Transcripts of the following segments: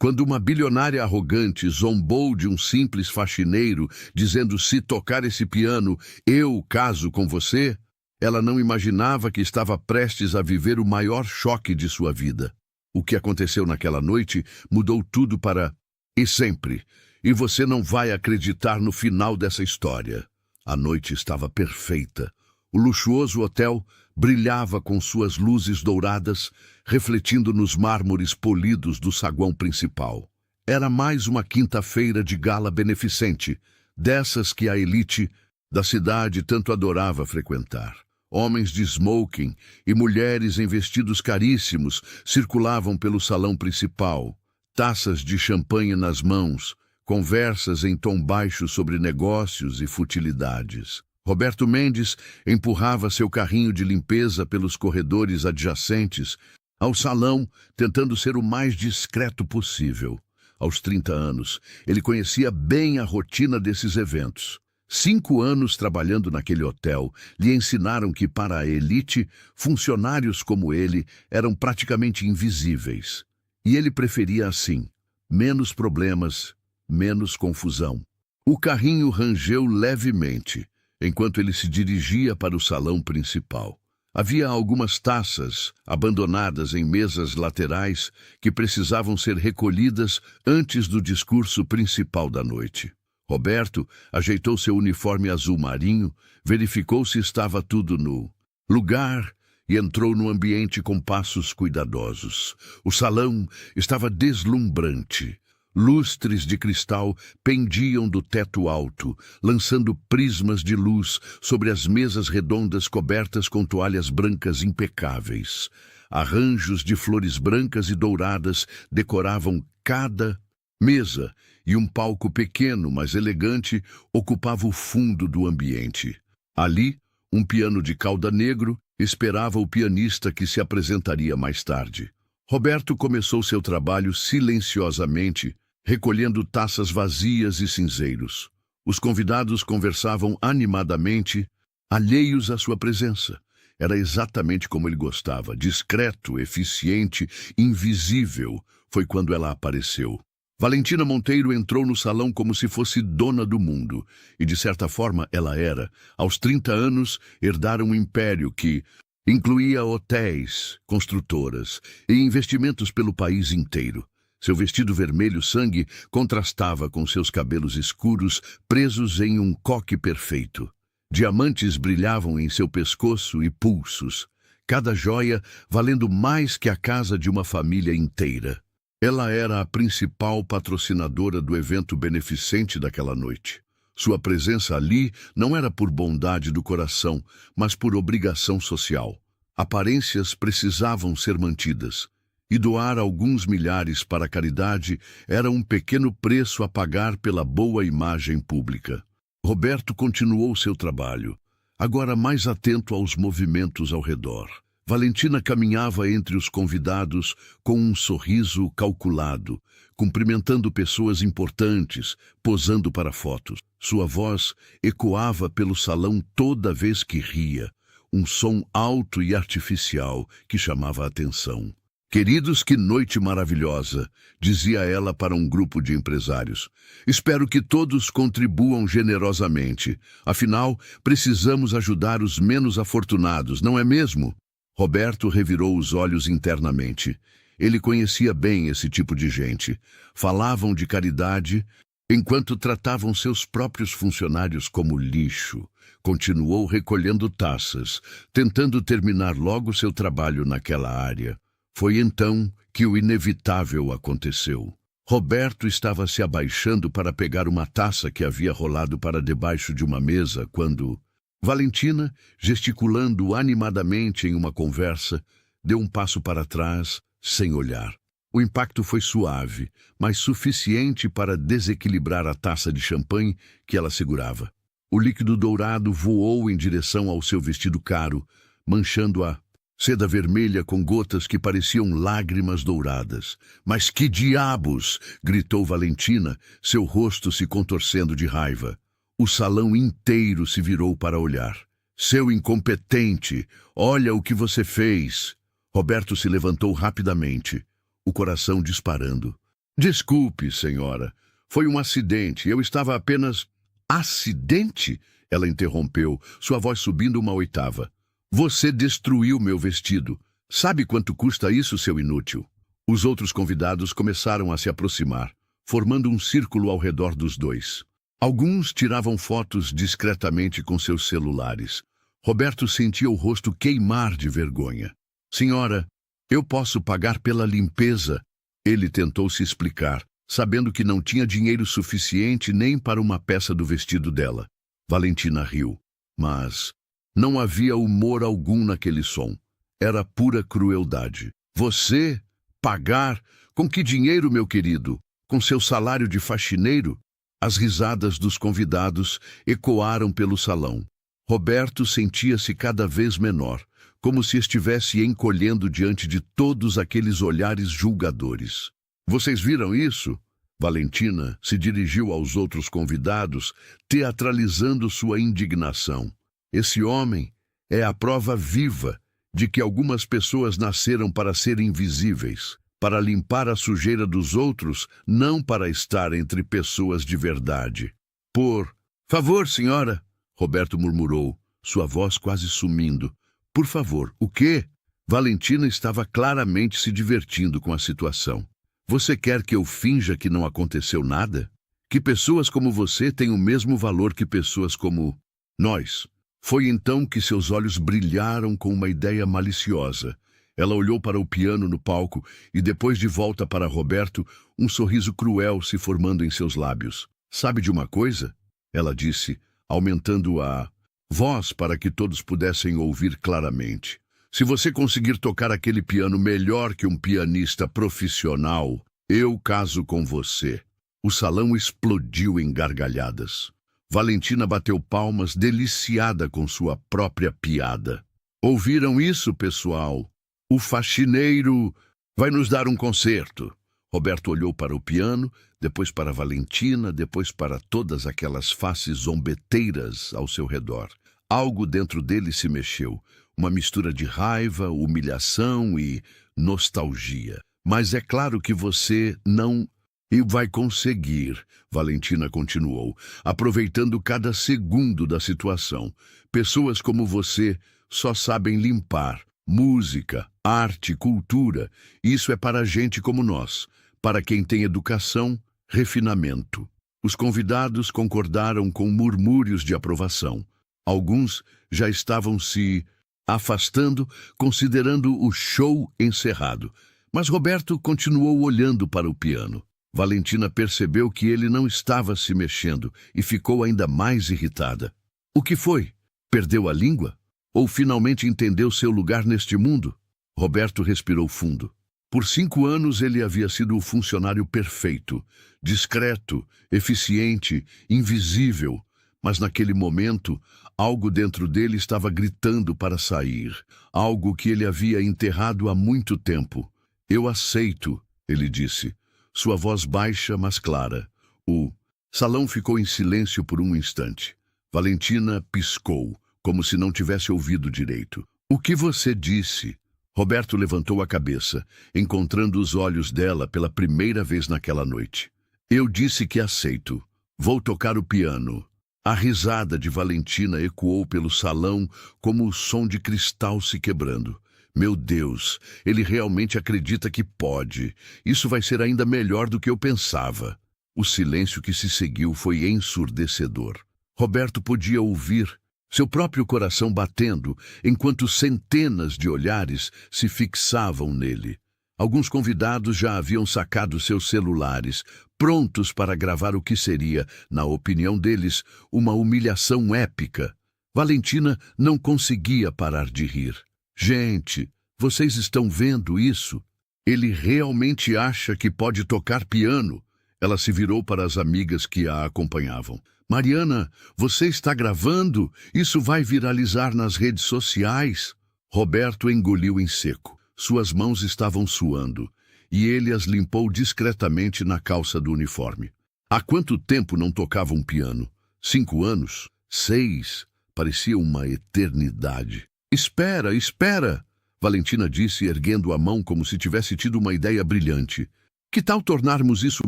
Quando uma bilionária arrogante zombou de um simples faxineiro, dizendo: "Se tocar esse piano, eu caso com você", ela não imaginava que estava prestes a viver o maior choque de sua vida. O que aconteceu naquela noite mudou tudo para e sempre. E você não vai acreditar no final dessa história. A noite estava perfeita. O luxuoso hotel brilhava com suas luzes douradas, refletindo nos mármores polidos do saguão principal. Era mais uma quinta-feira de gala beneficente, dessas que a elite da cidade tanto adorava frequentar. Homens de smoking e mulheres em vestidos caríssimos circulavam pelo salão principal, taças de champanhe nas mãos, conversas em tom baixo sobre negócios e futilidades. Roberto Mendes empurrava seu carrinho de limpeza pelos corredores adjacentes ao salão, tentando ser o mais discreto possível. Aos 30 anos, ele conhecia bem a rotina desses eventos. 5 anos trabalhando naquele hotel lhe ensinaram que, para a elite, funcionários como ele eram praticamente invisíveis. E ele preferia assim: menos problemas, menos confusão. O carrinho rangeu levemente, enquanto ele se dirigia para o salão principal. Havia algumas taças abandonadas em mesas laterais que precisavam ser recolhidas antes do discurso principal da noite. Roberto ajeitou seu uniforme azul marinho, verificou se estava tudo no lugar e entrou no ambiente com passos cuidadosos. O salão estava deslumbrante. Lustres de cristal pendiam do teto alto, lançando prismas de luz sobre as mesas redondas cobertas com toalhas brancas impecáveis. Arranjos de flores brancas e douradas decoravam cada mesa, e um palco pequeno, mas elegante, ocupava o fundo do ambiente. Ali, um piano de cauda negro esperava o pianista que se apresentaria mais tarde. Roberto começou seu trabalho silenciosamente, recolhendo taças vazias e cinzeiros. Os convidados conversavam animadamente, alheios à sua presença. Era exatamente como ele gostava, discreto, eficiente, invisível. Foi quando ela apareceu. Valentina Monteiro entrou no salão como se fosse dona do mundo, e de certa forma ela era. Aos 30 anos, herdara um império que incluía hotéis, construtoras e investimentos pelo país inteiro. Seu vestido vermelho sangue contrastava com seus cabelos escuros presos em um coque perfeito. Diamantes brilhavam em seu pescoço e pulsos, cada joia valendo mais que a casa de uma família inteira. Ela era a principal patrocinadora do evento beneficente daquela noite. Sua presença ali não era por bondade do coração, mas por obrigação social. Aparências precisavam ser mantidas, e doar alguns milhares para a caridade era um pequeno preço a pagar pela boa imagem pública. Roberto continuou seu trabalho, agora mais atento aos movimentos ao redor. Valentina caminhava entre os convidados com um sorriso calculado, cumprimentando pessoas importantes, posando para fotos. Sua voz ecoava pelo salão toda vez que ria, um som alto e artificial que chamava a atenção. "Queridos, que noite maravilhosa", dizia ela para um grupo de empresários. "Espero que todos contribuam generosamente. Afinal, precisamos ajudar os menos afortunados, não é mesmo?" Roberto revirou os olhos internamente. Ele conhecia bem esse tipo de gente. Falavam de caridade, enquanto tratavam seus próprios funcionários como lixo. Continuou recolhendo taças, tentando terminar logo seu trabalho naquela área. Foi então que o inevitável aconteceu. Roberto estava se abaixando para pegar uma taça que havia rolado para debaixo de uma mesa quando Valentina, gesticulando animadamente em uma conversa, deu um passo para trás, sem olhar. O impacto foi suave, mas suficiente para desequilibrar a taça de champanhe que ela segurava. O líquido dourado voou em direção ao seu vestido caro, manchando a seda vermelha com gotas que pareciam lágrimas douradas. "Mas que diabos!" gritou Valentina, seu rosto se contorcendo de raiva. O salão inteiro se virou para olhar. "Seu incompetente! Olha o que você fez!" Roberto se levantou rapidamente, o coração disparando. Desculpe, senhora. Foi um acidente. Eu estava apenas... Acidente? Ela interrompeu, sua voz subindo uma oitava. Você destruiu meu vestido. Sabe quanto custa isso, seu inútil? Os outros convidados começaram a se aproximar, formando um círculo ao redor dos dois. Alguns tiravam fotos discretamente com seus celulares. Roberto sentia o rosto queimar de vergonha. Senhora, eu posso pagar pela limpeza. Ele tentou se explicar, sabendo que não tinha dinheiro suficiente nem para uma peça do vestido dela. Valentina riu, mas não havia humor algum naquele som. Era pura crueldade. Você? Pagar? Com que dinheiro, meu querido? Com seu salário de faxineiro? As risadas dos convidados ecoaram pelo salão. Roberto sentia-se cada vez menor, como se estivesse encolhendo diante de todos aqueles olhares julgadores. Vocês viram isso? Valentina se dirigiu aos outros convidados, teatralizando sua indignação. Esse homem é a prova viva de que algumas pessoas nasceram para ser invisíveis, para limpar a sujeira dos outros, não para estar entre pessoas de verdade. Por favor, senhora, Roberto murmurou, sua voz quase sumindo. Por favor, o quê? Valentina estava claramente se divertindo com a situação. Você quer que eu finja que não aconteceu nada? Que pessoas como você têm o mesmo valor que pessoas como nós? Foi então que seus olhos brilharam com uma ideia maliciosa. Ela olhou para o piano no palco e, depois de volta para Roberto, um sorriso cruel se formando em seus lábios. Sabe de uma coisa? Ela disse, aumentando a voz para que todos pudessem ouvir claramente. Se você conseguir tocar aquele piano melhor que um pianista profissional, eu caso com você. O salão explodiu em gargalhadas. Valentina bateu palmas, deliciada com sua própria piada. Ouviram isso, pessoal? O faxineiro vai nos dar um concerto. Roberto olhou para o piano, depois para Valentina, depois para todas aquelas faces zombeteiras ao seu redor. Algo dentro dele se mexeu, uma mistura de raiva, humilhação e nostalgia. Mas é claro que você não... E vai conseguir, Valentina continuou, aproveitando cada segundo da situação. Pessoas como você só sabem limpar. Música, arte, cultura, isso é para gente como nós, para quem tem educação, refinamento. Os convidados concordaram com murmúrios de aprovação. Alguns já estavam se afastando, considerando o show encerrado. Mas Roberto continuou olhando para o piano. Valentina percebeu que ele não estava se mexendo e ficou ainda mais irritada. O que foi? Perdeu a língua? Ou finalmente entendeu seu lugar neste mundo? Roberto respirou fundo. Por 5 anos ele havia sido o funcionário perfeito, discreto, eficiente, invisível. Mas naquele momento, algo dentro dele estava gritando para sair. Algo que ele havia enterrado há muito tempo. Eu aceito, ele disse. Sua voz baixa, mas clara. O salão ficou em silêncio por um instante. Valentina piscou, como se não tivesse ouvido direito. O que você disse? Roberto levantou a cabeça, encontrando os olhos dela pela primeira vez naquela noite. Eu disse que aceito. Vou tocar o piano. A risada de Valentina ecoou pelo salão como o som de cristal se quebrando. Meu Deus, ele realmente acredita que pode. Isso vai ser ainda melhor do que eu pensava. O silêncio que se seguiu foi ensurdecedor. Roberto podia ouvir seu próprio coração batendo, enquanto centenas de olhares se fixavam nele. Alguns convidados já haviam sacado seus celulares, prontos para gravar o que seria, na opinião deles, uma humilhação épica. Valentina não conseguia parar de rir. Gente, vocês estão vendo isso? Ele realmente acha que pode tocar piano. Ela se virou para as amigas que a acompanhavam. Mariana, você está gravando? Isso vai viralizar nas redes sociais. Roberto engoliu em seco. Suas mãos estavam suando, e ele as limpou discretamente na calça do uniforme. Há quanto tempo não tocava um piano? 5 anos? 6? Parecia uma eternidade. Espera, espera! Valentina disse, erguendo a mão como se tivesse tido uma ideia brilhante. Que tal tornarmos isso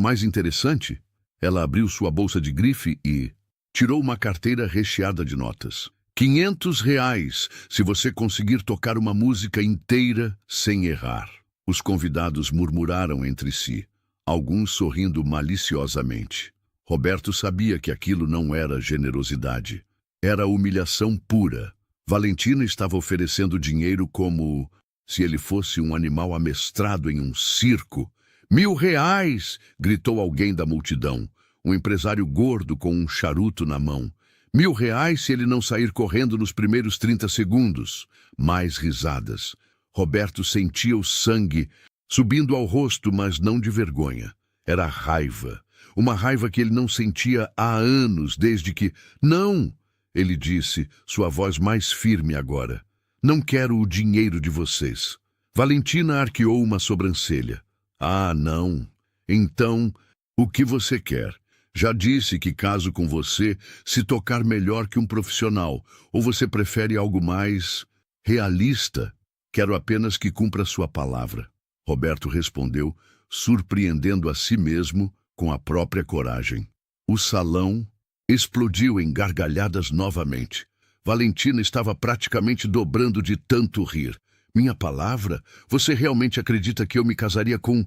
mais interessante? Ela abriu sua bolsa de grife e tirou uma carteira recheada de notas. R$ 500 se você conseguir tocar uma música inteira sem errar. Os convidados murmuraram entre si, alguns sorrindo maliciosamente. Roberto sabia que aquilo não era generosidade. Era humilhação pura. Valentina estava oferecendo dinheiro como se ele fosse um animal amestrado em um circo. R$ 1.000! Gritou alguém da multidão. Um empresário gordo com um charuto na mão. R$ 1.000 se ele não sair correndo nos primeiros 30 segundos. Mais risadas. Roberto sentia o sangue subindo ao rosto, mas não de vergonha. Era raiva. Uma raiva que ele não sentia há anos, desde que... Não! Ele disse, sua voz mais firme agora. Não quero o dinheiro de vocês. Valentina arqueou uma sobrancelha. Ah, não. Então, o que você quer? Já disse que caso com você se tocar melhor que um profissional, ou você prefere algo mais realista? Quero apenas que cumpra sua palavra. Roberto respondeu, surpreendendo a si mesmo com a própria coragem. O salão explodiu em gargalhadas novamente. Valentina estava praticamente dobrando de tanto rir. Minha palavra? Você realmente acredita que eu me casaria com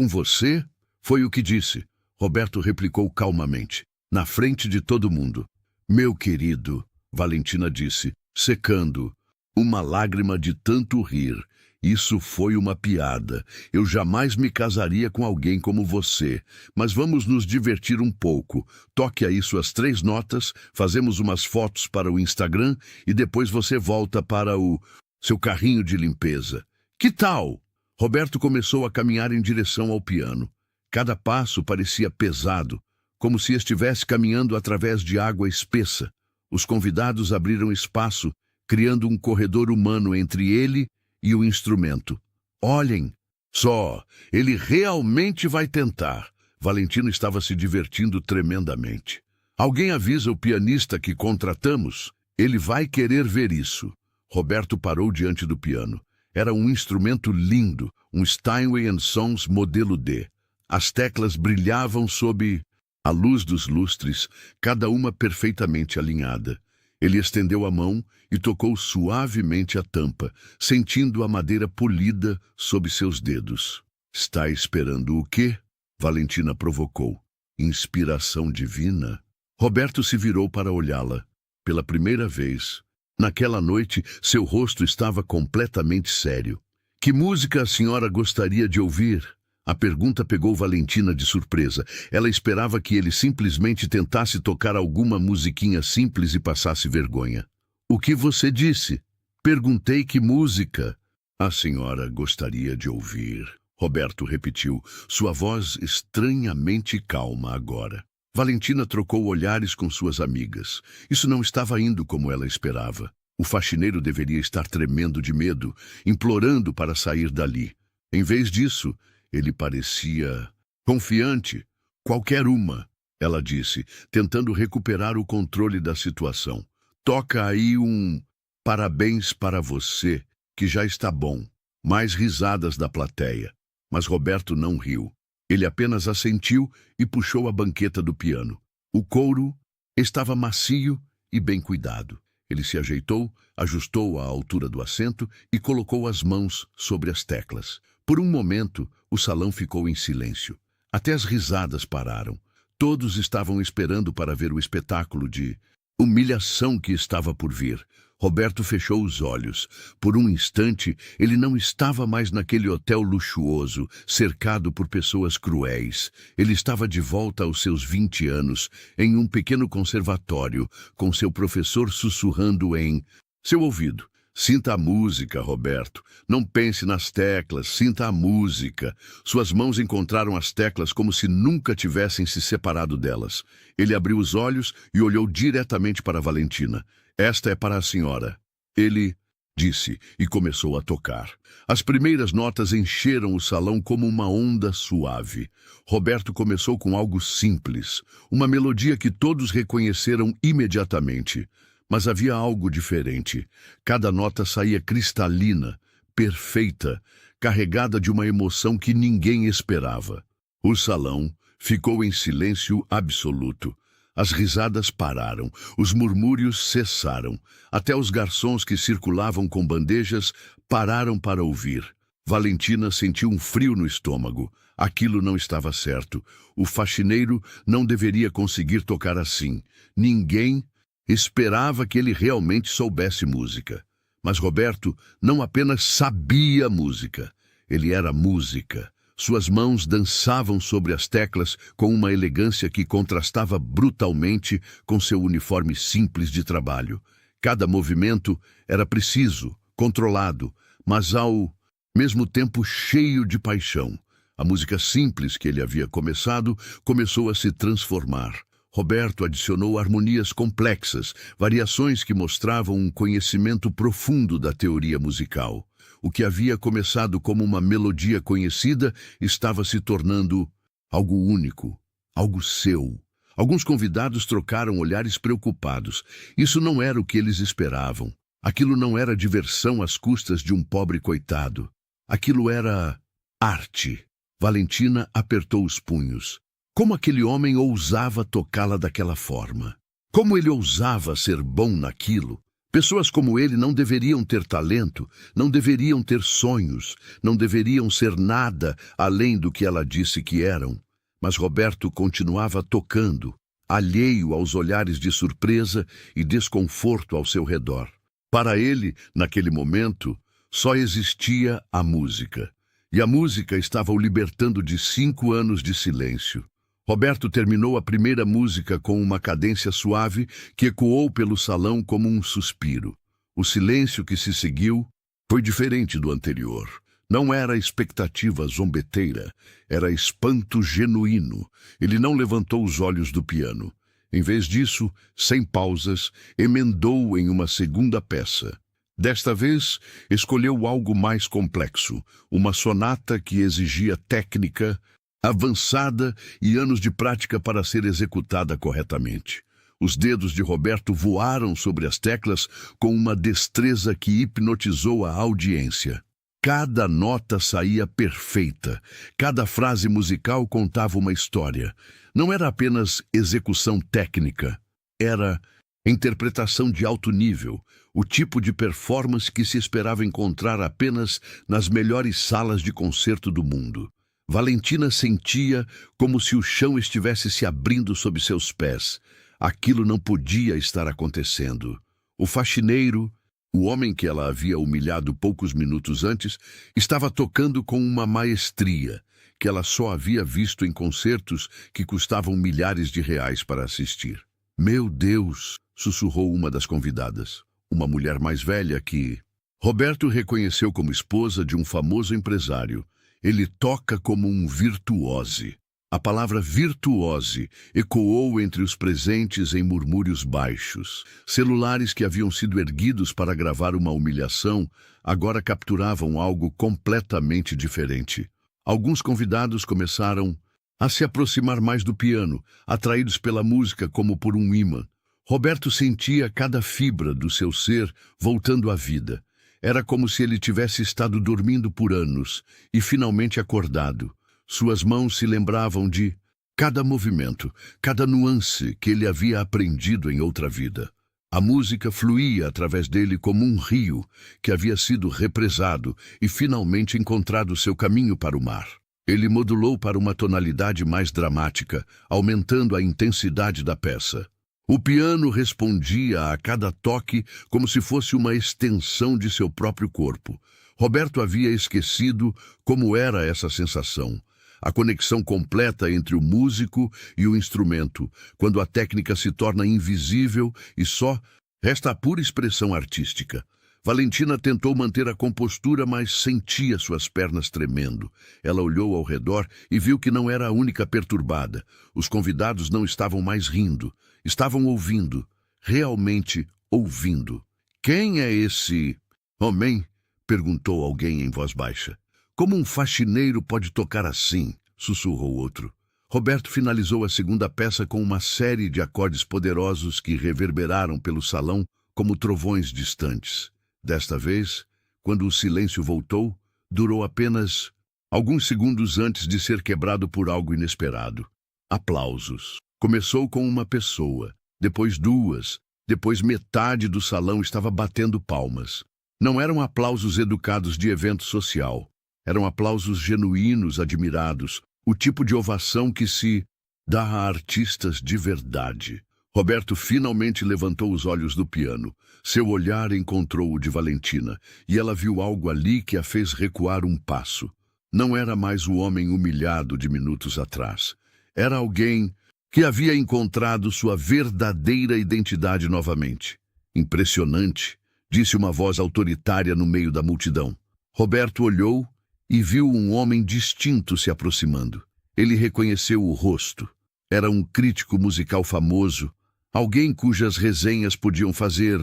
você? Foi o que disse. Roberto replicou calmamente, na frente de todo mundo. Meu querido, Valentina disse, secando uma lágrima de tanto rir. Isso foi uma piada. Eu jamais me casaria com alguém como você. Mas vamos nos divertir um pouco. Toque aí suas 3 notas, fazemos umas fotos para o Instagram e depois você volta para o seu carrinho de limpeza. Que tal? Roberto começou a caminhar em direção ao piano. Cada passo parecia pesado, como se estivesse caminhando através de água espessa. Os convidados abriram espaço, criando um corredor humano entre ele e o instrumento. Olhem, só, ele realmente vai tentar. Valentina estava se divertindo tremendamente. Alguém avisa o pianista que contratamos? Ele vai querer ver isso. Roberto parou diante do piano. Era um instrumento lindo, um Steinway & Sons modelo D. As teclas brilhavam sob a luz dos lustres, cada uma perfeitamente alinhada. Ele estendeu a mão e tocou suavemente a tampa, sentindo a madeira polida sob seus dedos. Está esperando o quê? Valentina provocou. Inspiração divina? Roberto se virou para olhá-la. Pela primeira vez. Naquela noite, seu rosto estava completamente sério. Que música a senhora gostaria de ouvir? A pergunta pegou Valentina de surpresa. Ela esperava que ele simplesmente tentasse tocar alguma musiquinha simples e passasse vergonha. O que você disse? Perguntei que música a senhora gostaria de ouvir. Roberto repetiu, sua voz estranhamente calma agora. Valentina trocou olhares com suas amigas. Isso não estava indo como ela esperava. O faxineiro deveria estar tremendo de medo, implorando para sair dali. Em vez disso, ele parecia confiante. Qualquer uma, ela disse, tentando recuperar o controle da situação. Toca aí um parabéns para você, que já está bom. Mais risadas da plateia. Mas Roberto não riu. Ele apenas assentiu e puxou a banqueta do piano. O couro estava macio e bem cuidado. Ele se ajeitou, ajustou a altura do assento e colocou as mãos sobre as teclas. Por um momento, o salão ficou em silêncio. Até as risadas pararam. Todos estavam esperando para ver o espetáculo de humilhação que estava por vir. Roberto fechou os olhos. Por um instante, ele não estava mais naquele hotel luxuoso, cercado por pessoas cruéis. Ele estava de volta aos seus 20 anos, em um pequeno conservatório, com seu professor sussurrando em seu ouvido. Sinta a música, Roberto. Não pense nas teclas, sinta a música. Suas mãos encontraram as teclas como se nunca tivessem se separado delas. Ele abriu os olhos e olhou diretamente para Valentina. Esta é para a senhora. Ele disse e começou a tocar. As primeiras notas encheram o salão como uma onda suave. Roberto começou com algo simples, uma melodia que todos reconheceram imediatamente. Mas havia algo diferente. Cada nota saía cristalina, perfeita, carregada de uma emoção que ninguém esperava. O salão ficou em silêncio absoluto. As risadas pararam, os murmúrios cessaram. Até os garçons que circulavam com bandejas pararam para ouvir. Valentina sentiu um frio no estômago. Aquilo não estava certo. O faxineiro não deveria conseguir tocar assim. Ninguém esperava que ele realmente soubesse música. Mas Roberto não apenas sabia música, ele era música. Suas mãos dançavam sobre as teclas com uma elegância que contrastava brutalmente com seu uniforme simples de trabalho. Cada movimento era preciso, controlado, mas ao mesmo tempo cheio de paixão. A música simples que ele havia começado começou a se transformar. Roberto adicionou harmonias complexas, variações que mostravam um conhecimento profundo da teoria musical. O que havia começado como uma melodia conhecida estava se tornando algo único, algo seu. Alguns convidados trocaram olhares preocupados. Isso não era o que eles esperavam. Aquilo não era diversão às custas de um pobre coitado. Aquilo era arte. Valentina apertou os punhos. Como aquele homem ousava tocá-la daquela forma? Como ele ousava ser bom naquilo? Pessoas como ele não deveriam ter talento, não deveriam ter sonhos, não deveriam ser nada além do que ela disse que eram. Mas Roberto continuava tocando, alheio aos olhares de surpresa e desconforto ao seu redor. Para ele, naquele momento, só existia a música. E a música estava o libertando de 5 anos de silêncio. Roberto terminou a primeira música com uma cadência suave que ecoou pelo salão como um suspiro. O silêncio que se seguiu foi diferente do anterior. Não era expectativa zombeteira, era espanto genuíno. Ele não levantou os olhos do piano. Em vez disso, sem pausas, emendou em uma segunda peça. Desta vez, escolheu algo mais complexo, uma sonata que exigia técnica avançada e anos de prática para ser executada corretamente. Os dedos de Roberto voaram sobre as teclas com uma destreza que hipnotizou a audiência. Cada nota saía perfeita, cada frase musical contava uma história. Não era apenas execução técnica, era interpretação de alto nível, o tipo de performance que se esperava encontrar apenas nas melhores salas de concerto do mundo. Valentina sentia como se o chão estivesse se abrindo sob seus pés. Aquilo não podia estar acontecendo. O faxineiro, o homem que ela havia humilhado poucos minutos antes, estava tocando com uma maestria que ela só havia visto em concertos que custavam milhares de reais para assistir. "Meu Deus!", sussurrou uma das convidadas, uma mulher mais velha que Roberto reconheceu como esposa de um famoso empresário. Ele toca como um virtuose. A palavra virtuose ecoou entre os presentes em murmúrios baixos. Celulares que haviam sido erguidos para gravar uma humilhação agora capturavam algo completamente diferente. Alguns convidados começaram a se aproximar mais do piano, atraídos pela música como por um ímã. Roberto sentia cada fibra do seu ser voltando à vida. Era como se ele tivesse estado dormindo por anos e finalmente acordado. Suas mãos se lembravam de cada movimento, cada nuance que ele havia aprendido em outra vida. A música fluía através dele como um rio que havia sido represado e finalmente encontrado seu caminho para o mar. Ele modulou para uma tonalidade mais dramática, aumentando a intensidade da peça. O piano respondia a cada toque como se fosse uma extensão de seu próprio corpo. Roberto havia esquecido como era essa sensação. A conexão completa entre o músico e o instrumento, quando a técnica se torna invisível e só resta a pura expressão artística. Valentina tentou manter a compostura, mas sentia suas pernas tremendo. Ela olhou ao redor e viu que não era a única perturbada. Os convidados não estavam mais rindo. Estavam ouvindo, realmente ouvindo. "Quem é esse homem?", perguntou alguém em voz baixa. "Como um faxineiro pode tocar assim?", sussurrou outro. Roberto finalizou a segunda peça com uma série de acordes poderosos que reverberaram pelo salão como trovões distantes. Desta vez, quando o silêncio voltou, durou apenas alguns segundos antes de ser quebrado por algo inesperado. Aplausos. Começou com uma pessoa, depois duas, depois metade do salão estava batendo palmas. Não eram aplausos educados de evento social. Eram aplausos genuínos, admirados, o tipo de ovação que se dá a artistas de verdade. Roberto finalmente levantou os olhos do piano. Seu olhar encontrou o de Valentina, e ela viu algo ali que a fez recuar um passo. Não era mais o homem humilhado de minutos atrás. Era alguém que havia encontrado sua verdadeira identidade novamente. Impressionante, disse uma voz autoritária no meio da multidão. Roberto olhou e viu um homem distinto se aproximando. Ele reconheceu o rosto. Era um crítico musical famoso, alguém cujas resenhas podiam fazer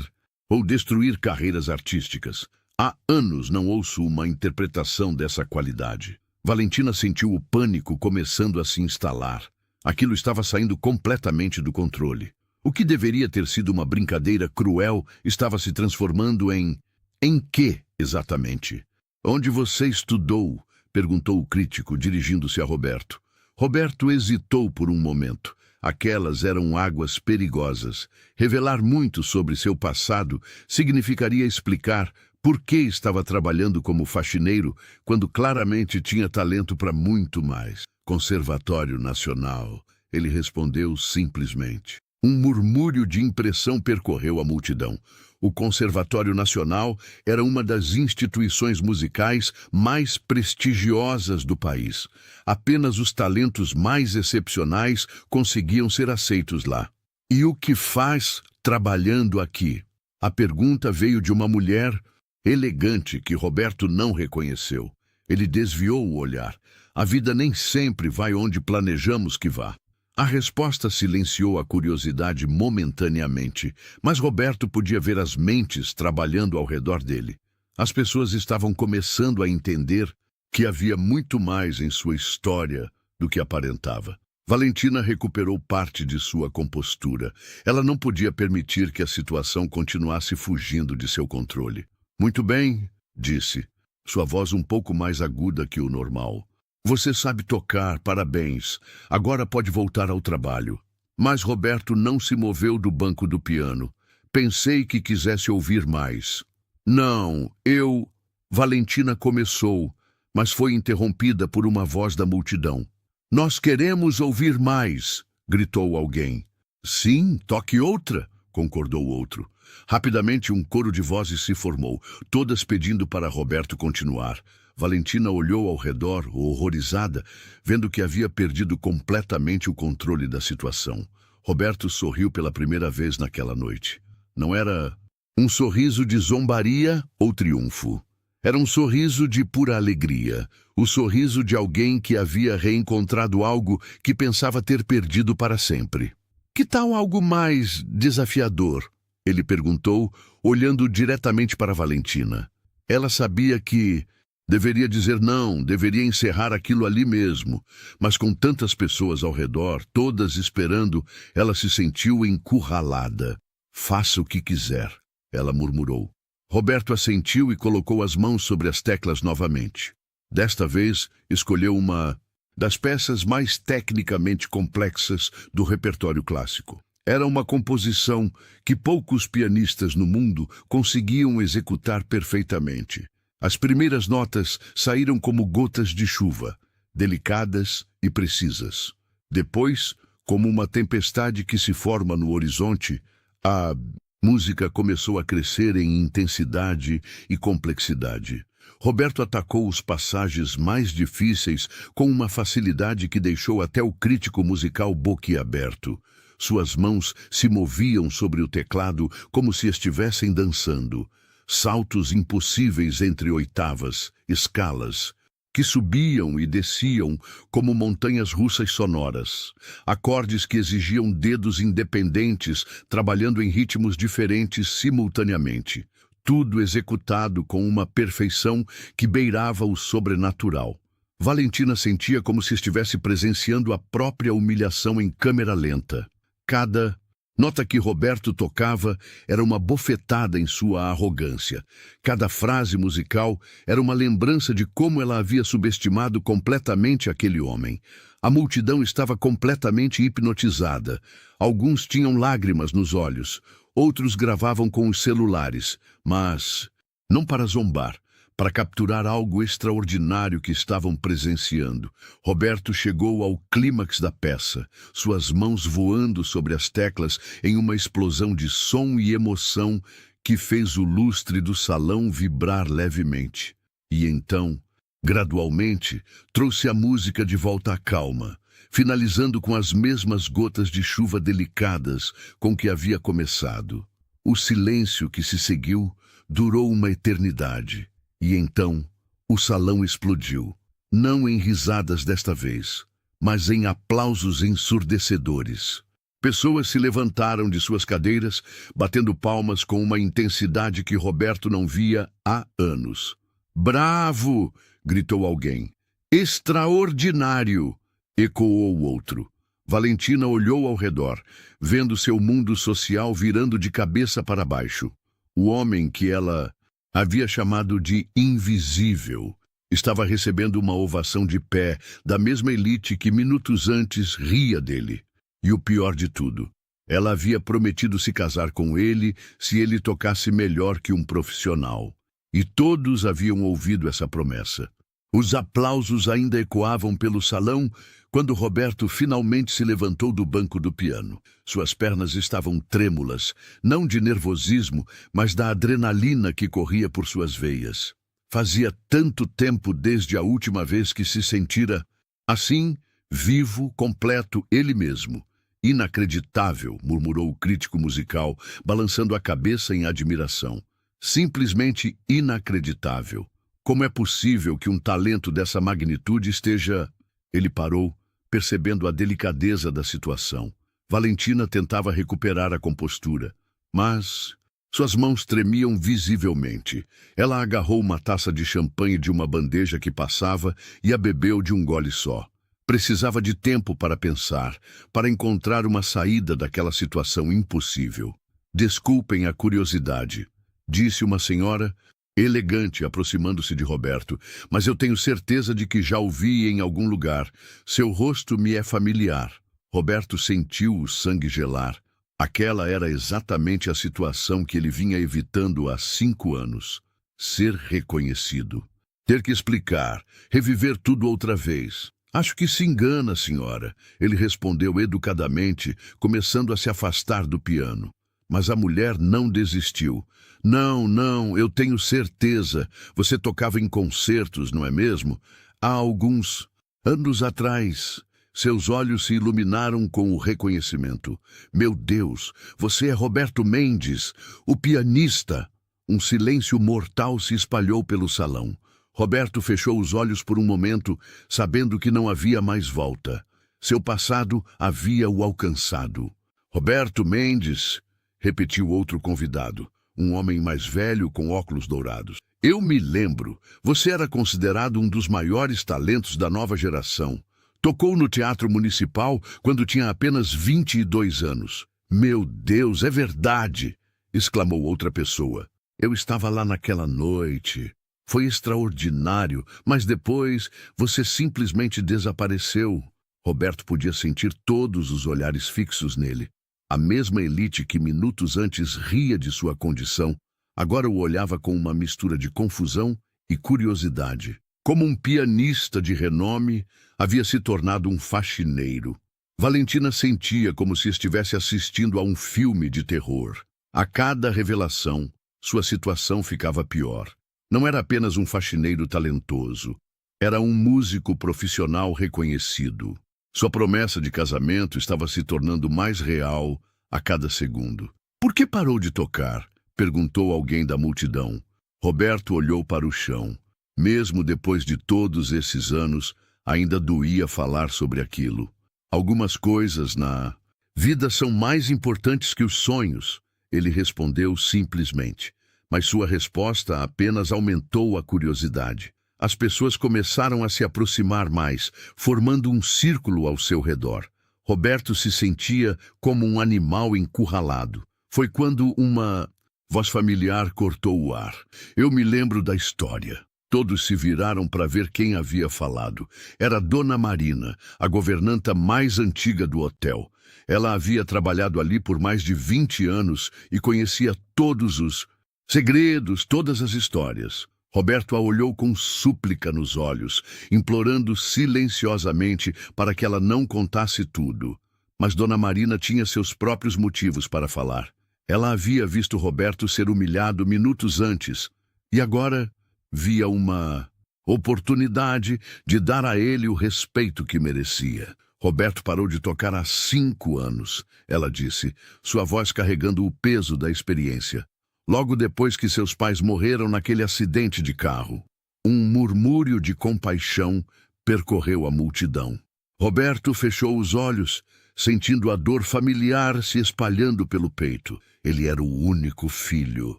ou destruir carreiras artísticas. Há anos não ouço uma interpretação dessa qualidade. Valentina sentiu o pânico começando a se instalar. Aquilo estava saindo completamente do controle. O que deveria ter sido uma brincadeira cruel estava se transformando em... Em quê, exatamente? Onde você estudou? Perguntou o crítico, dirigindo-se a Roberto. Roberto hesitou por um momento. Aquelas eram águas perigosas. Revelar muito sobre seu passado significaria explicar por que estava trabalhando como faxineiro quando claramente tinha talento para muito mais. Conservatório Nacional, ele respondeu simplesmente. Um murmúrio de impressão percorreu a multidão. O Conservatório Nacional era uma das instituições musicais mais prestigiosas do país. Apenas os talentos mais excepcionais conseguiam ser aceitos lá. E o que faz trabalhando aqui? A pergunta veio de uma mulher elegante que Roberto não reconheceu. Ele desviou o olhar. A vida nem sempre vai onde planejamos que vá. A resposta silenciou a curiosidade momentaneamente, mas Roberto podia ver as mentes trabalhando ao redor dele. As pessoas estavam começando a entender que havia muito mais em sua história do que aparentava. Valentina recuperou parte de sua compostura. Ela não podia permitir que a situação continuasse fugindo de seu controle. Muito bem, disse, sua voz um pouco mais aguda que o normal. Você sabe tocar, parabéns. Agora pode voltar ao trabalho. Mas Roberto não se moveu do banco do piano. Pensei que quisesse ouvir mais. Não, eu... Valentina começou, mas foi interrompida por uma voz da multidão. Nós queremos ouvir mais, gritou alguém. Sim, toque outra, concordou outro. Rapidamente um coro de vozes se formou, todas pedindo para Roberto continuar. Valentina olhou ao redor, horrorizada, vendo que havia perdido completamente o controle da situação. Roberto sorriu pela primeira vez naquela noite. Não era um sorriso de zombaria ou triunfo. Era um sorriso de pura alegria. O sorriso de alguém que havia reencontrado algo que pensava ter perdido para sempre. Que tal algo mais desafiador? Ele perguntou, olhando diretamente para Valentina. Ela sabia que... deveria dizer não, deveria encerrar aquilo ali mesmo. Mas com tantas pessoas ao redor, todas esperando, ela se sentiu encurralada. Faça o que quiser, ela murmurou. Roberto assentiu e colocou as mãos sobre as teclas novamente. Desta vez, escolheu uma das peças mais tecnicamente complexas do repertório clássico. Era uma composição que poucos pianistas no mundo conseguiam executar perfeitamente. As primeiras notas saíram como gotas de chuva, delicadas e precisas. Depois, como uma tempestade que se forma no horizonte, a música começou a crescer em intensidade e complexidade. Roberto atacou os passagens mais difíceis com uma facilidade que deixou até o crítico musical boquiaberto. Suas mãos se moviam sobre o teclado como se estivessem dançando. Saltos impossíveis entre oitavas, escalas, que subiam e desciam como montanhas russas sonoras. Acordes que exigiam dedos independentes, trabalhando em ritmos diferentes simultaneamente. Tudo executado com uma perfeição que beirava o sobrenatural. Valentina sentia como se estivesse presenciando a própria humilhação em câmera lenta. Cada Nota que Roberto tocava era uma bofetada em sua arrogância. Cada frase musical era uma lembrança de como ela havia subestimado completamente aquele homem. A multidão estava completamente hipnotizada. Alguns tinham lágrimas nos olhos, outros gravavam com os celulares, mas não para zombar, para capturar algo extraordinário que estavam presenciando. Roberto chegou ao clímax da peça, suas mãos voando sobre as teclas em uma explosão de som e emoção que fez o lustre do salão vibrar levemente. E então, gradualmente, trouxe a música de volta à calma, finalizando com as mesmas gotas de chuva delicadas com que havia começado. O silêncio que se seguiu durou uma eternidade. E então, o salão explodiu, não em risadas desta vez, mas em aplausos ensurdecedores. Pessoas se levantaram de suas cadeiras, batendo palmas com uma intensidade que Roberto não via há anos. "Bravo!" gritou alguém. "Extraordinário!" ecoou o outro. Valentina olhou ao redor, vendo seu mundo social virando de cabeça para baixo. O homem que ela havia chamado de invisível estava recebendo uma ovação de pé da mesma elite que minutos antes ria dele. E o pior de tudo, ela havia prometido se casar com ele se ele tocasse melhor que um profissional. E todos haviam ouvido essa promessa. Os aplausos ainda ecoavam pelo salão quando Roberto finalmente se levantou do banco do piano. Suas pernas estavam trêmulas, não de nervosismo, mas da adrenalina que corria por suas veias. Fazia tanto tempo desde a última vez que se sentira assim, vivo, completo, ele mesmo. "Inacreditável", murmurou o crítico musical, balançando a cabeça em admiração. "Simplesmente inacreditável. Como é possível que um talento dessa magnitude esteja..." Ele parou, percebendo a delicadeza da situação. Valentina tentava recuperar a compostura, mas suas mãos tremiam visivelmente. Ela agarrou uma taça de champanhe de uma bandeja que passava e a bebeu de um gole só. Precisava de tempo para pensar, para encontrar uma saída daquela situação impossível. "Desculpem a curiosidade", disse uma senhora elegante, aproximando-se de Roberto, "mas eu tenho certeza de que já o vi em algum lugar. Seu rosto me é familiar." Roberto sentiu o sangue gelar. Aquela era exatamente a situação que ele vinha evitando há 5 anos. Ser reconhecido. Ter que explicar, reviver tudo outra vez. "Acho que se engana, senhora", ele respondeu educadamente, começando a se afastar do piano. Mas a mulher não desistiu. Não, eu tenho certeza. Você tocava em concertos, não é mesmo? Há alguns anos atrás." Seus olhos se iluminaram com o reconhecimento. "Meu Deus, você é Roberto Mendes, o pianista." Um silêncio mortal se espalhou pelo salão. Roberto fechou os olhos por um momento, sabendo que não havia mais volta. Seu passado havia o alcançado. "Roberto Mendes", repetiu outro convidado, um homem mais velho com óculos dourados. "Eu me lembro. Você era considerado um dos maiores talentos da nova geração. Tocou no Teatro Municipal quando tinha apenas 22 anos. "Meu Deus, é verdade!" exclamou outra pessoa. "Eu estava lá naquela noite. Foi extraordinário, mas depois você simplesmente desapareceu." Roberto podia sentir todos os olhares fixos nele. A mesma elite que minutos antes ria de sua condição, agora o olhava com uma mistura de confusão e curiosidade. Como um pianista de renome, havia se tornado um faxineiro. Valentina sentia como se estivesse assistindo a um filme de terror. A cada revelação, sua situação ficava pior. Não era apenas um faxineiro talentoso, era um músico profissional reconhecido. Sua promessa de casamento estava se tornando mais real a cada segundo. "Por que parou de tocar?" perguntou alguém da multidão. Roberto olhou para o chão. Mesmo depois de todos esses anos, ainda doía falar sobre aquilo. "Algumas coisas na vida são mais importantes que os sonhos", ele respondeu simplesmente. Mas sua resposta apenas aumentou a curiosidade. As pessoas começaram a se aproximar mais, formando um círculo ao seu redor. Roberto se sentia como um animal encurralado. Foi quando uma voz familiar cortou o ar. Eu me lembro da história. Todos se viraram para ver quem havia falado. Era Dona Marina, a governanta mais antiga do hotel. Ela havia trabalhado ali por mais de 20 anos e conhecia todos os segredos, todas as histórias. Roberto a olhou com súplica nos olhos, implorando silenciosamente para que ela não contasse tudo. Mas Dona Marina tinha seus próprios motivos para falar. Ela havia visto Roberto ser humilhado minutos antes, e agora via uma oportunidade de dar a ele o respeito que merecia. Roberto parou de tocar há 5 anos, ela disse, sua voz carregando o peso da experiência. Logo depois que seus pais morreram naquele acidente de carro. Um murmúrio de compaixão percorreu a multidão. Roberto fechou os olhos, sentindo a dor familiar se espalhando pelo peito. Ele era o único filho,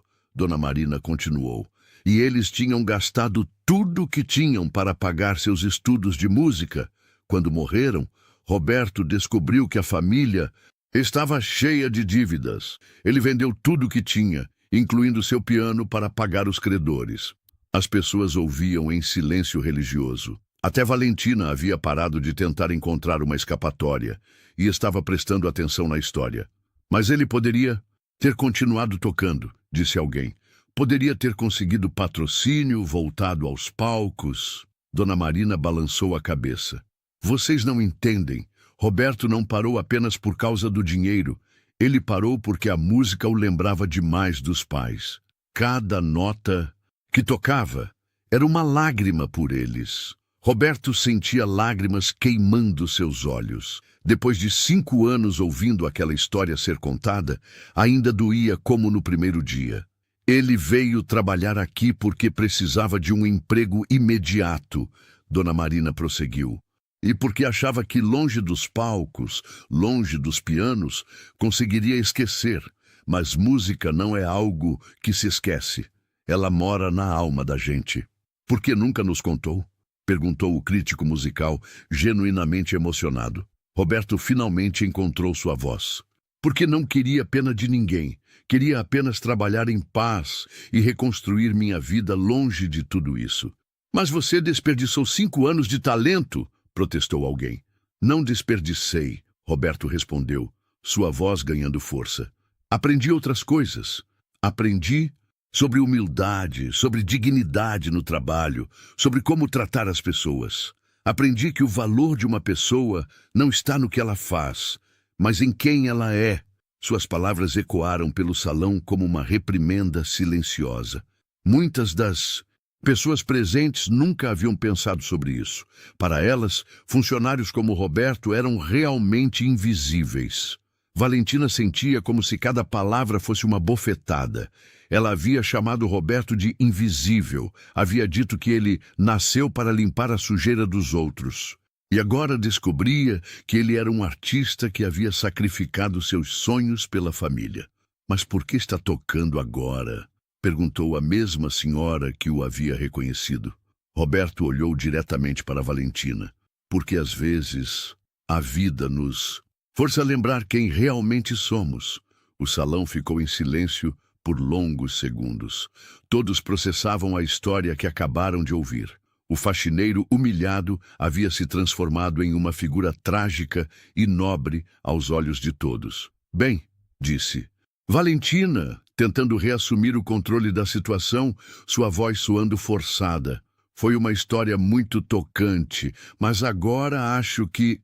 Dona Marina continuou, e eles tinham gastado tudo o que tinham para pagar seus estudos de música. Quando morreram, Roberto descobriu que a família estava cheia de dívidas. Ele vendeu tudo o que tinha, incluindo seu piano, para pagar os credores. As pessoas ouviam em silêncio religioso. Até Valentina havia parado de tentar encontrar uma escapatória e estava prestando atenção na história. Mas ele poderia ter continuado tocando, disse alguém. Poderia ter conseguido patrocínio, voltado aos palcos. Dona Marina balançou a cabeça. Vocês não entendem. Roberto não parou apenas por causa do dinheiro. Ele parou porque a música o lembrava demais dos pais. Cada nota que tocava era uma lágrima por eles. Roberto sentia lágrimas queimando seus olhos. Depois de 5 anos ouvindo aquela história ser contada, ainda doía como no primeiro dia. Ele veio trabalhar aqui porque precisava de um emprego imediato, Dona Marina prosseguiu. E porque achava que longe dos palcos, longe dos pianos, conseguiria esquecer. Mas música não é algo que se esquece. Ela mora na alma da gente. Por que nunca nos contou? Perguntou o crítico musical, genuinamente emocionado. Roberto finalmente encontrou sua voz. Porque não queria pena de ninguém. Queria apenas trabalhar em paz e reconstruir minha vida longe de tudo isso. Mas você desperdiçou 5 anos de talento, protestou alguém. Não desperdicei, Roberto respondeu, sua voz ganhando força. Aprendi outras coisas. Aprendi sobre humildade, sobre dignidade no trabalho, sobre como tratar as pessoas. Aprendi que o valor de uma pessoa não está no que ela faz, mas em quem ela é. Suas palavras ecoaram pelo salão como uma reprimenda silenciosa. Muitas das pessoas presentes nunca haviam pensado sobre isso. Para elas, funcionários como Roberto eram realmente invisíveis. Valentina sentia como se cada palavra fosse uma bofetada. Ela havia chamado Roberto de invisível, havia dito que ele nasceu para limpar a sujeira dos outros. E agora descobria que ele era um artista que havia sacrificado seus sonhos pela família. Mas por que está tocando agora? Perguntou a mesma senhora que o havia reconhecido. Roberto olhou diretamente para Valentina. Porque às vezes a vida nos força a lembrar quem realmente somos. O salão ficou em silêncio por longos segundos. Todos processavam a história que acabaram de ouvir. O faxineiro humilhado havia se transformado em uma figura trágica e nobre aos olhos de todos. Bem, disse Valentina, tentando reassumir o controle da situação, sua voz soando forçada. Foi uma história muito tocante, mas agora acho que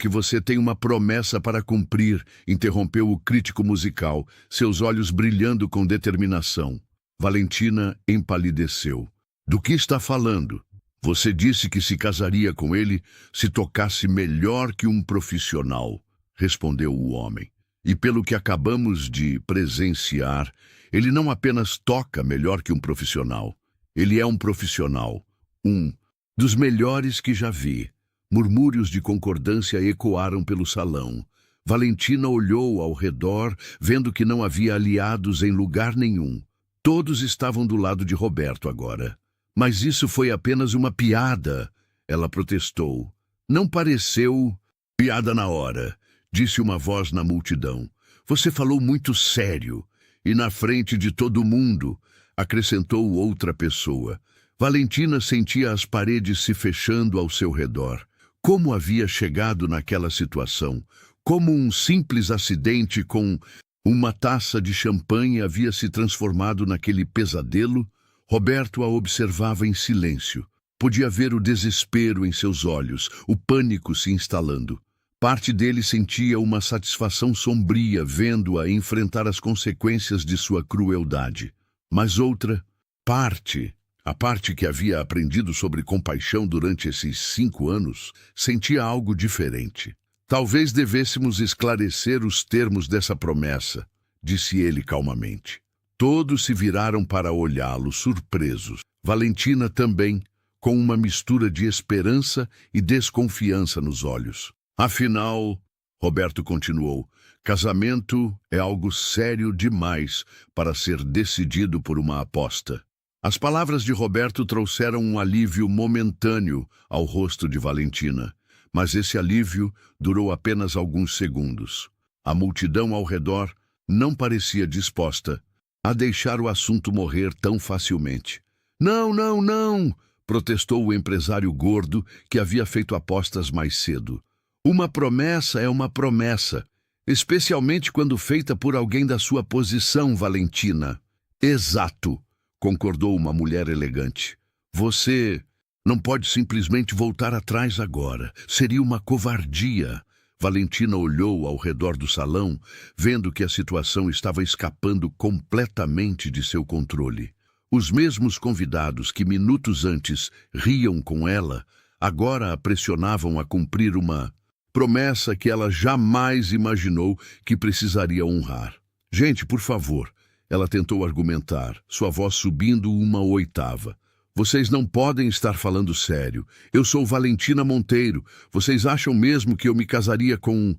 você tem uma promessa para cumprir, interrompeu o crítico musical, seus olhos brilhando com determinação. Valentina empalideceu. Do que está falando? Você disse que se casaria com ele se tocasse melhor que um profissional, respondeu o homem. E pelo que acabamos de presenciar, ele não apenas toca melhor que um profissional. Ele é um profissional, um dos melhores que já vi. Murmúrios de concordância ecoaram pelo salão. Valentina olhou ao redor, vendo que não havia aliados em lugar nenhum. Todos estavam do lado de Roberto agora. Mas isso foi apenas uma piada, ela protestou. Não pareceu Piada na hora, disse uma voz na multidão. Você falou muito sério. E na frente de todo mundo, acrescentou outra pessoa. Valentina sentia as paredes se fechando ao seu redor. Como havia chegado naquela situação? Como um simples acidente com uma taça de champanhe havia se transformado naquele pesadelo? Roberto a observava em silêncio. Podia ver o desespero em seus olhos, o pânico se instalando. Parte dele sentia uma satisfação sombria vendo-a enfrentar as consequências de sua crueldade. Mas outra parte, a parte que havia aprendido sobre compaixão durante esses 5 anos, sentia algo diferente. Talvez devêssemos esclarecer os termos dessa promessa, disse ele calmamente. Todos se viraram para olhá-lo, surpresos. Valentina também, com uma mistura de esperança e desconfiança nos olhos. Afinal, Roberto continuou, casamento é algo sério demais para ser decidido por uma aposta. As palavras de Roberto trouxeram um alívio momentâneo ao rosto de Valentina, mas esse alívio durou apenas alguns segundos. A multidão ao redor não parecia disposta a deixar o assunto morrer tão facilmente. Não, não, não! Protestou o empresário gordo que havia feito apostas mais cedo. Uma promessa é uma promessa, especialmente quando feita por alguém da sua posição, Valentina. Exato, concordou uma mulher elegante. Você não pode simplesmente voltar atrás agora. Seria uma covardia. Valentina olhou ao redor do salão, vendo que a situação estava escapando completamente de seu controle. Os mesmos convidados que minutos antes riam com ela, agora a pressionavam a cumprir uma promessa que ela jamais imaginou que precisaria honrar. Gente, por favor, ela tentou argumentar, sua voz subindo uma oitava. Vocês não podem estar falando sério. Eu sou Valentina Monteiro. Vocês acham mesmo que eu me casaria com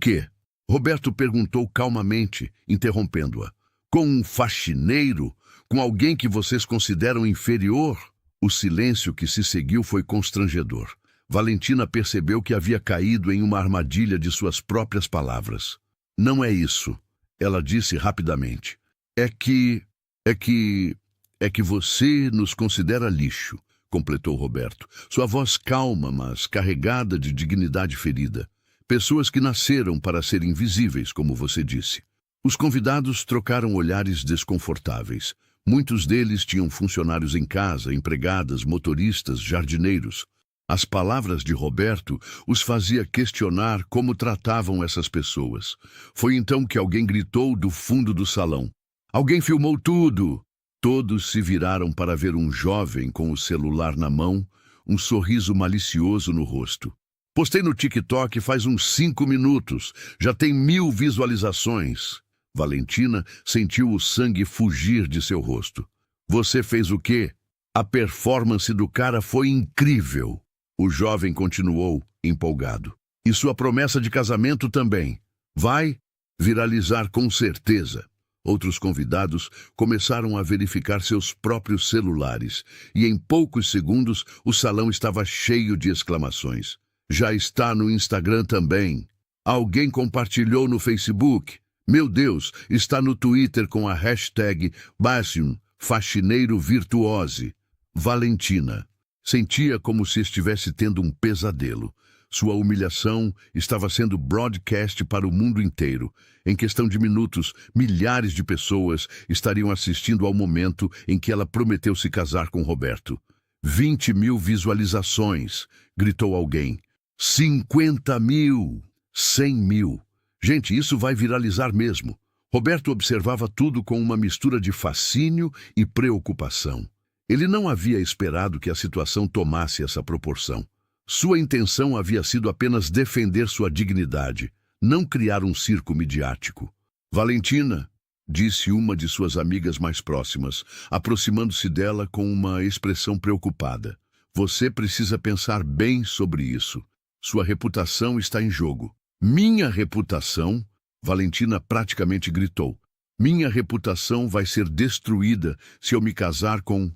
quê? Roberto perguntou calmamente, interrompendo-a. Com um faxineiro? Com alguém que vocês consideram inferior? O silêncio que se seguiu foi constrangedor. Valentina percebeu que havia caído em uma armadilha de suas próprias palavras. Não é isso, ela disse rapidamente. É que você nos considera lixo, completou Roberto. Sua voz calma, mas carregada de dignidade ferida. Pessoas que nasceram para ser invisíveis, como você disse. Os convidados trocaram olhares desconfortáveis. Muitos deles tinham funcionários em casa, empregadas, motoristas, jardineiros. As palavras de Roberto os fazia questionar como tratavam essas pessoas. Foi então que alguém gritou do fundo do salão. Alguém filmou tudo! Todos se viraram para ver um jovem com o celular na mão, um sorriso malicioso no rosto. Postei no TikTok faz uns 5 minutos. Já tem 1000 visualizações. Valentina sentiu o sangue fugir de seu rosto. Você fez o quê? A performance do cara foi incrível. O jovem continuou, empolgado. E sua promessa de casamento também. Vai viralizar com certeza. Outros convidados começaram a verificar seus próprios celulares, e em poucos segundos o salão estava cheio de exclamações. Já está no Instagram também. Alguém compartilhou no Facebook. Meu Deus, está no Twitter com a hashtag Bastian, faxineiro virtuose. Valentina sentia como se estivesse tendo um pesadelo. Sua humilhação estava sendo broadcast para o mundo inteiro. Em questão de minutos, milhares de pessoas estariam assistindo ao momento em que ela prometeu se casar com Roberto. 20.000 visualizações, gritou alguém. 50.000, 100.000. Gente, isso vai viralizar mesmo. Roberto observava tudo com uma mistura de fascínio e preocupação. Ele não havia esperado que a situação tomasse essa proporção. Sua intenção havia sido apenas defender sua dignidade, não criar um circo midiático. Valentina, disse uma de suas amigas mais próximas, aproximando-se dela com uma expressão preocupada. Você precisa pensar bem sobre isso. Sua reputação está em jogo. Minha reputação? Valentina praticamente gritou. Minha reputação vai ser destruída se eu me casar com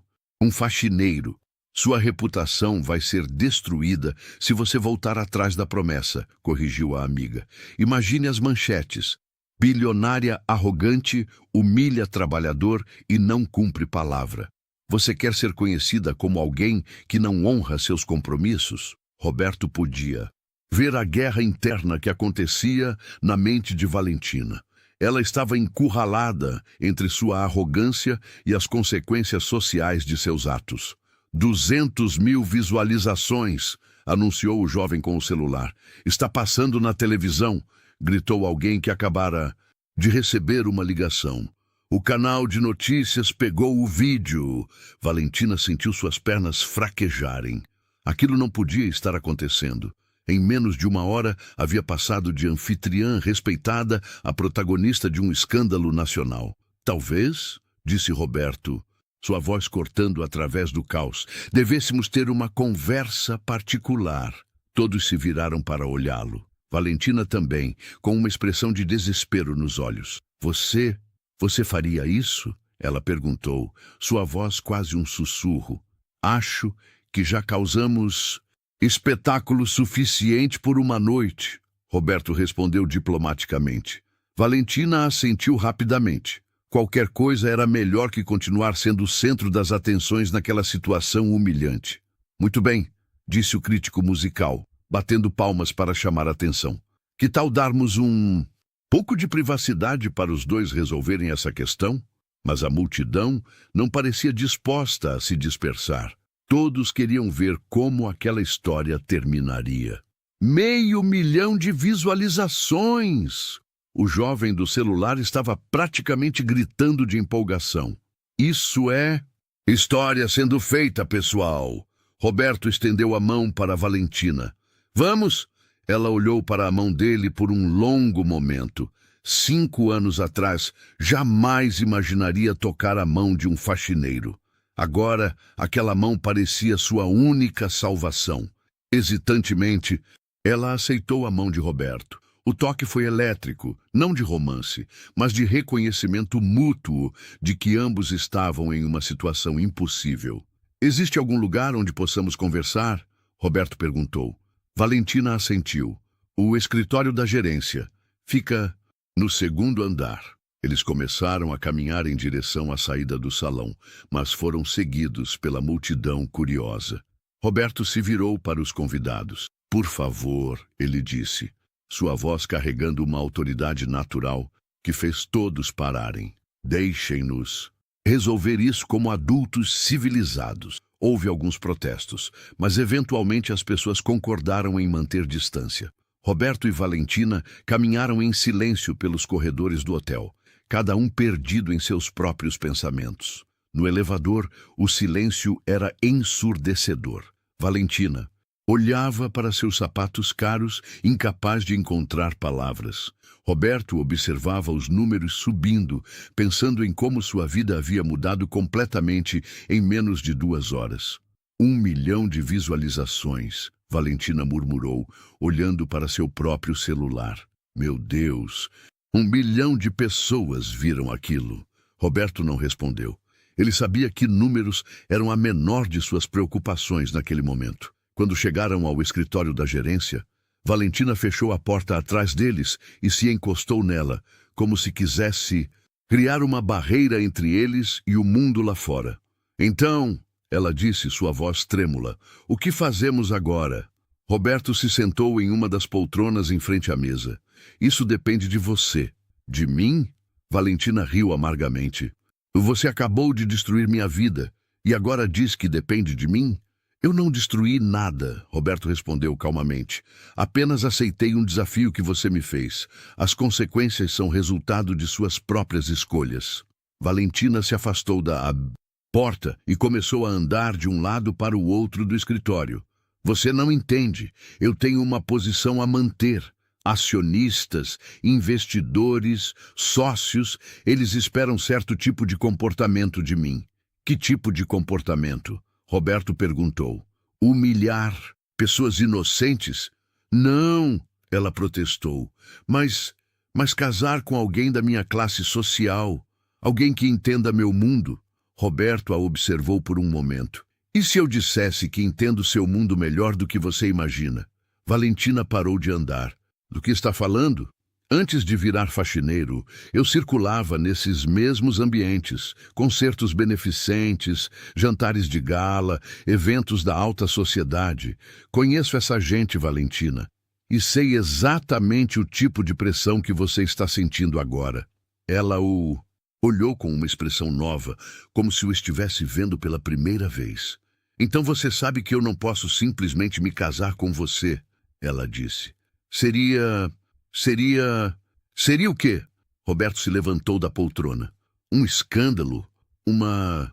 um faxineiro. Sua reputação vai ser destruída se você voltar atrás da promessa, corrigiu a amiga. Imagine as manchetes. Bilionária arrogante, humilha trabalhador e não cumpre palavra. Você quer ser conhecida como alguém que não honra seus compromissos? Roberto podia ver a guerra interna que acontecia na mente de Valentina. Ela estava encurralada entre sua arrogância e as consequências sociais de seus atos. 200.000 visualizações, anunciou o jovem com o celular. Está passando na televisão, gritou alguém que acabara de receber uma ligação. O canal de notícias pegou o vídeo. Valentina sentiu suas pernas fraquejarem. Aquilo não podia estar acontecendo. Em menos de uma hora, havia passado de anfitriã respeitada a protagonista de um escândalo nacional. Talvez, disse Roberto, sua voz cortando através do caos, devêssemos ter uma conversa particular. Todos se viraram para olhá-lo. Valentina também, com uma expressão de desespero nos olhos. Você faria isso? Ela perguntou, sua voz quase um sussurro. Acho que já causamos espetáculo suficiente por uma noite, Roberto respondeu diplomaticamente. Valentina assentiu rapidamente. Qualquer coisa era melhor que continuar sendo o centro das atenções naquela situação humilhante. Muito bem, disse o crítico musical, batendo palmas para chamar a atenção. Que tal darmos um pouco de privacidade para os dois resolverem essa questão? Mas a multidão não parecia disposta a se dispersar. Todos queriam ver como aquela história terminaria. 500 mil de visualizações! O jovem do celular estava praticamente gritando de empolgação. Isso é história sendo feita, pessoal. Roberto estendeu a mão para Valentina. Vamos? Ela olhou para a mão dele por um longo momento. 5 anos atrás, jamais imaginaria tocar a mão de um faxineiro. Agora, aquela mão parecia sua única salvação. Hesitantemente, ela aceitou a mão de Roberto. O toque foi elétrico, não de romance, mas de reconhecimento mútuo de que ambos estavam em uma situação impossível. Existe algum lugar onde possamos conversar? Roberto perguntou. Valentina assentiu. O escritório da gerência. Fica no 2º andar. Eles começaram a caminhar em direção à saída do salão, mas foram seguidos pela multidão curiosa. Roberto se virou para os convidados. Por favor, ele disse, sua voz carregando uma autoridade natural que fez todos pararem. Deixem-nos resolver isso como adultos civilizados. Houve alguns protestos, mas eventualmente as pessoas concordaram em manter distância. Roberto e Valentina caminharam em silêncio pelos corredores do hotel, cada um perdido em seus próprios pensamentos. No elevador, o silêncio era ensurdecedor. Valentina olhava para seus sapatos caros, incapaz de encontrar palavras. Roberto observava os números subindo, pensando em como sua vida havia mudado completamente em menos de 2 horas. 1 milhão de visualizações, Valentina murmurou, olhando para seu próprio celular. Meu Deus! 1 milhão de pessoas viram aquilo. Roberto não respondeu. Ele sabia que números eram a menor de suas preocupações naquele momento. Quando chegaram ao escritório da gerência, Valentina fechou a porta atrás deles e se encostou nela, como se quisesse criar uma barreira entre eles e o mundo lá fora. Então, ela disse, sua voz trêmula, o que fazemos agora? Roberto se sentou em uma das poltronas em frente à mesa. Isso depende de você. De mim? Valentina riu amargamente. Você acabou de destruir minha vida e agora diz que depende de mim? Eu não destruí nada, Roberto respondeu calmamente. Apenas aceitei um desafio que você me fez. As consequências são resultado de suas próprias escolhas. Valentina se afastou da porta e começou a andar de um lado para o outro do escritório. Você não entende. Eu tenho uma posição a manter. Acionistas, investidores, sócios, eles esperam certo tipo de comportamento de mim. Que tipo de comportamento? Roberto perguntou. Humilhar pessoas inocentes? Não, ela protestou. Mas casar com alguém da minha classe social, alguém que entenda meu mundo. Roberto a observou por um momento. E se eu dissesse que entendo seu mundo melhor do que você imagina? Valentina parou de andar. Do que está falando? Antes de virar faxineiro, eu circulava nesses mesmos ambientes, concertos beneficentes, jantares de gala, eventos da alta sociedade. Conheço essa gente, Valentina, e sei exatamente o tipo de pressão que você está sentindo agora. Ela o olhou com uma expressão nova, como se o estivesse vendo pela primeira vez. Então você sabe que eu não posso simplesmente me casar com você, ela disse. Seria o quê? Roberto se levantou da poltrona. Um escândalo? Uma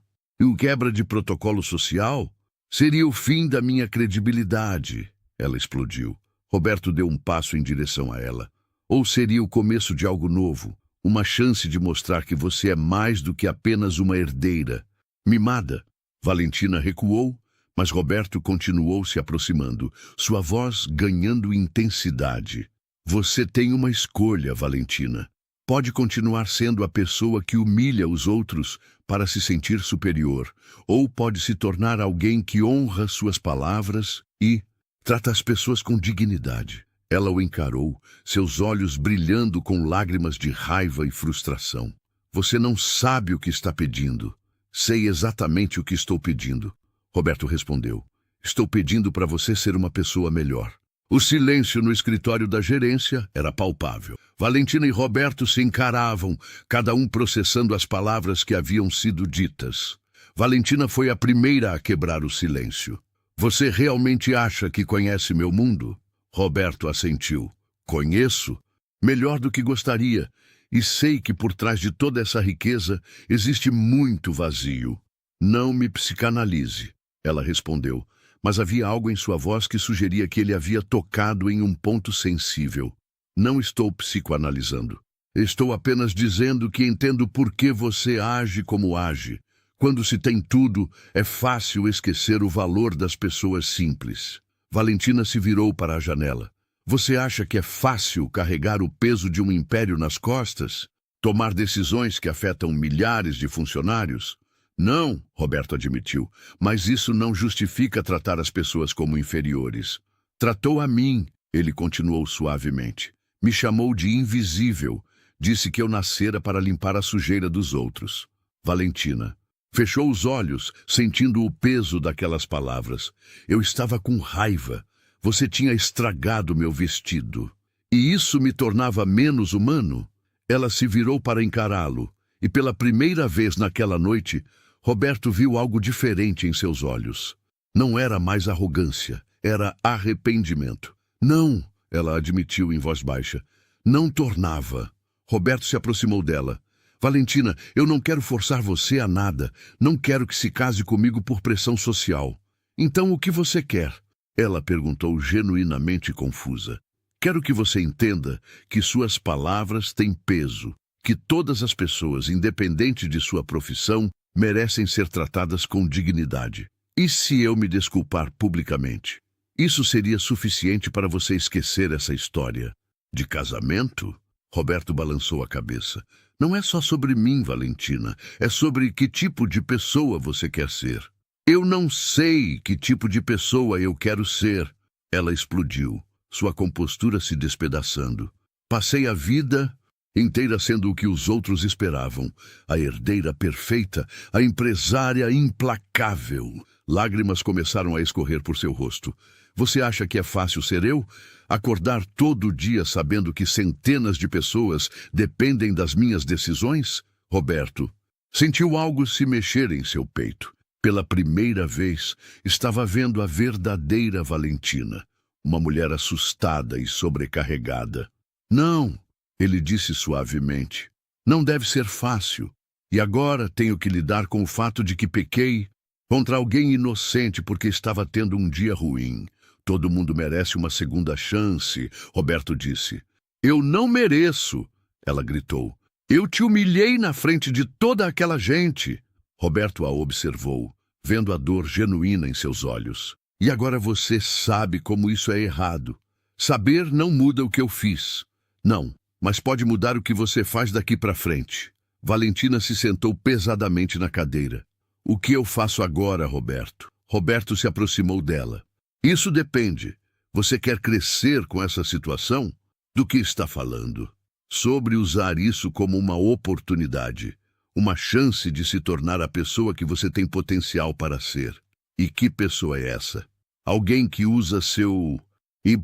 quebra de protocolo social? Seria o fim da minha credibilidade. Ela explodiu. Roberto deu um passo em direção a ela. Ou seria o começo de algo novo? Uma chance de mostrar que você é mais do que apenas uma herdeira. Mimada. Valentina recuou, mas Roberto continuou se aproximando, sua voz ganhando intensidade. Você tem uma escolha, Valentina. Pode continuar sendo a pessoa que humilha os outros para se sentir superior, ou pode se tornar alguém que honra suas palavras e trata as pessoas com dignidade. Ela o encarou, seus olhos brilhando com lágrimas de raiva e frustração. Você não sabe o que está pedindo. Sei exatamente o que estou pedindo. Roberto respondeu. Estou pedindo para você ser uma pessoa melhor. O silêncio no escritório da gerência era palpável. Valentina e Roberto se encaravam, cada um processando as palavras que haviam sido ditas. Valentina foi a primeira a quebrar o silêncio. Você realmente acha que conhece meu mundo? Roberto assentiu. Conheço? Melhor do que gostaria. E sei que por trás de toda essa riqueza existe muito vazio. Não me psicanalize, ela respondeu. Mas havia algo em sua voz que sugeria que ele havia tocado em um ponto sensível. Não estou psicoanalisando. Estou apenas dizendo que entendo por que você age como age. Quando se tem tudo, é fácil esquecer o valor das pessoas simples. Valentina se virou para a janela. Você acha que é fácil carregar o peso de um império nas costas? Tomar decisões que afetam milhares de funcionários? Não, Roberto admitiu, mas isso não justifica tratar as pessoas como inferiores. Tratou a mim, ele continuou suavemente. Me chamou de invisível. Disse que eu nascera para limpar a sujeira dos outros. Valentina fechou os olhos, sentindo o peso daquelas palavras. Eu estava com raiva. Você tinha estragado meu vestido. E isso me tornava menos humano? Ela se virou para encará-lo, e pela primeira vez naquela noite, Roberto viu algo diferente em seus olhos. Não era mais arrogância, era arrependimento. Não, ela admitiu em voz baixa. Não tornava. Roberto se aproximou dela. Valentina, eu não quero forçar você a nada. Não quero que se case comigo por pressão social. Então o que você quer? Ela perguntou genuinamente confusa. Quero que você entenda que suas palavras têm peso, que todas as pessoas, independente de sua profissão, merecem ser tratadas com dignidade. E se eu me desculpar publicamente? Isso seria suficiente para você esquecer essa história. De casamento? Roberto balançou a cabeça. Não é só sobre mim, Valentina. É sobre que tipo de pessoa você quer ser. Eu não sei que tipo de pessoa eu quero ser. Ela explodiu, sua compostura se despedaçando. Passei a vida inteira sendo o que os outros esperavam. A herdeira perfeita, a empresária implacável. Lágrimas começaram a escorrer por seu rosto. Você acha que é fácil ser eu? Acordar todo dia sabendo que centenas de pessoas dependem das minhas decisões? Roberto sentiu algo se mexer em seu peito. Pela primeira vez, estava vendo a verdadeira Valentina, uma mulher assustada e sobrecarregada. Não, ele disse suavemente. Não deve ser fácil. E agora tenho que lidar com o fato de que pequei contra alguém inocente porque estava tendo um dia ruim. Todo mundo merece uma segunda chance, Roberto disse. Eu não mereço, ela gritou. Eu te humilhei na frente de toda aquela gente. Roberto a observou, vendo a dor genuína em seus olhos. E agora você sabe como isso é errado. Saber não muda o que eu fiz. Não, mas pode mudar o que você faz daqui para frente. Valentina se sentou pesadamente na cadeira. O que eu faço agora, Roberto? Roberto se aproximou dela. Isso depende. Você quer crescer com essa situação? Do que está falando? Sobre usar isso como uma oportunidade, uma chance de se tornar a pessoa que você tem potencial para ser. E que pessoa é essa? Alguém que usa seu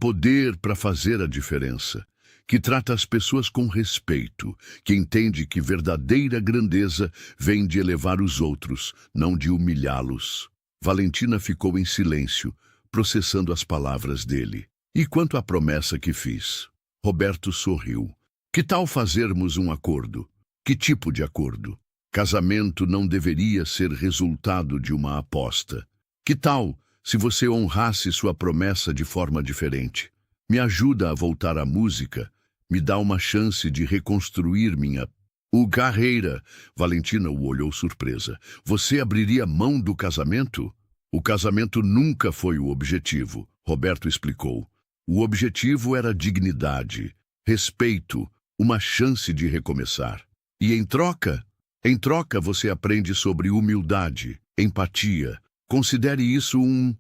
poder para fazer a diferença, que trata as pessoas com respeito, que entende que verdadeira grandeza vem de elevar os outros, não de humilhá-los. Valentina ficou em silêncio, processando as palavras dele. E quanto à promessa que fiz? Roberto sorriu. Que tal fazermos um acordo? Que tipo de acordo? Casamento não deveria ser resultado de uma aposta. Que tal se você honrasse sua promessa de forma diferente? Me ajuda a voltar à música, me dá uma chance de reconstruir minha carreira. Valentina o olhou surpresa. Você abriria mão do casamento? O casamento nunca foi o objetivo, Roberto explicou. O objetivo era dignidade, respeito, uma chance de recomeçar. E em troca você aprende sobre humildade, empatia. Considere isso um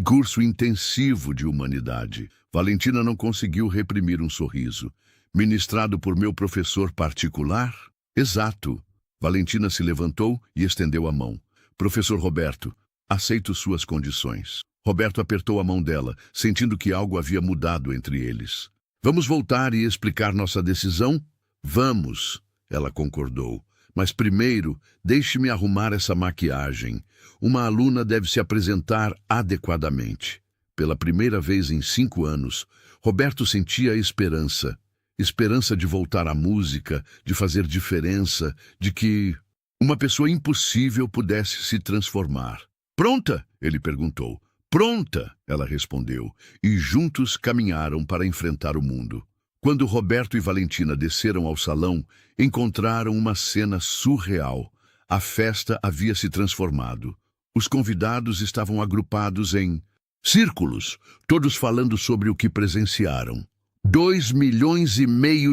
curso intensivo de humanidade. Valentina não conseguiu reprimir um sorriso. Ministrado por meu professor particular? Exato. Valentina se levantou e estendeu a mão. Professor Roberto, aceito suas condições. Roberto apertou a mão dela, sentindo que algo havia mudado entre eles. Vamos voltar e explicar nossa decisão? Vamos, ela concordou. Mas primeiro, deixe-me arrumar essa maquiagem. Uma aluna deve se apresentar adequadamente. Pela primeira vez em 5 anos, Roberto sentia esperança. Esperança de voltar à música, de fazer diferença, de que uma pessoa impossível pudesse se transformar. Pronta? Ele perguntou. Pronta, ela respondeu, e juntos caminharam para enfrentar o mundo. Quando Roberto e Valentina desceram ao salão, encontraram uma cena surreal. A festa havia se transformado. Os convidados estavam agrupados em círculos, todos falando sobre o que presenciaram. 2,5 milhões